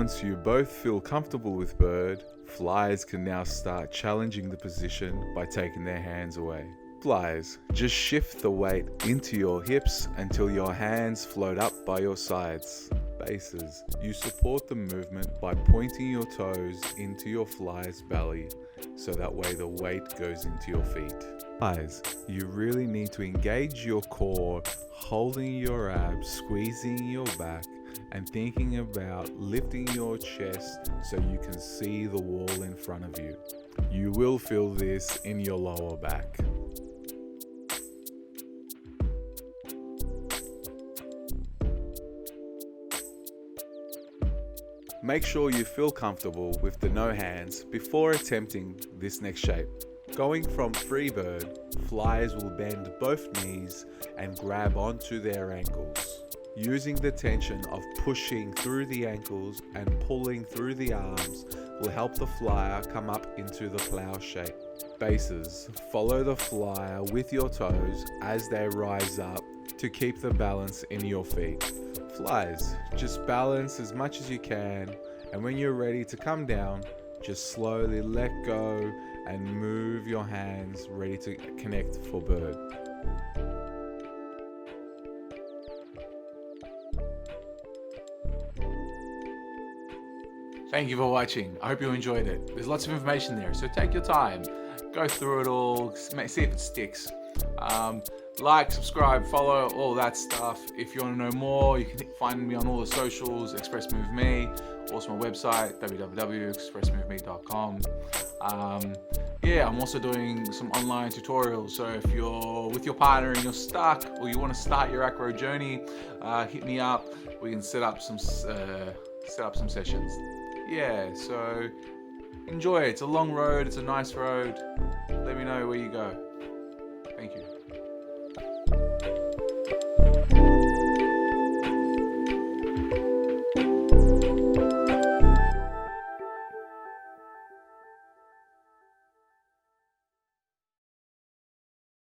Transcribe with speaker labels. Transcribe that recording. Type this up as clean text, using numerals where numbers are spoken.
Speaker 1: Once you both feel comfortable with bird, fliers can now start challenging the position by taking their hands away. Flies, just shift the weight into your hips until your hands float up by your sides. Bases, you support the movement by pointing your toes into your fly's belly, so that way the weight goes into your feet. Flies, you really need to engage your core, holding your abs, squeezing your back, and thinking about lifting your chest so you can see the wall in front of you. You will feel this in your lower back. Make sure you feel comfortable with the no hands before attempting this next shape. Going from free bird, fliers will bend both knees and grab onto their ankles. Using the tension of pushing through the ankles and pulling through the arms will help the flyer come up into the plow shape. Bases, follow the flyer with your toes as they rise up to keep the balance in your feet. Flies, just balance as much as you can, and when you're ready to come down, just slowly let go and move your hands ready to connect for bird. Thank you for watching. I hope you enjoyed it. There's lots of information there, so take your time. Go through it all, see if it sticks. Like, subscribe, follow, all that stuff. If you want to know more, you can find me on all the socials, Express Move Me, also my website, www.expressmoveme.com. I'm also doing some online tutorials, so if you're with your partner and you're stuck, or you want to start your acro journey, hit me up. We can set up some sessions. So enjoy it. It's a long road, it's a nice road. Let me know where you go. Thank you.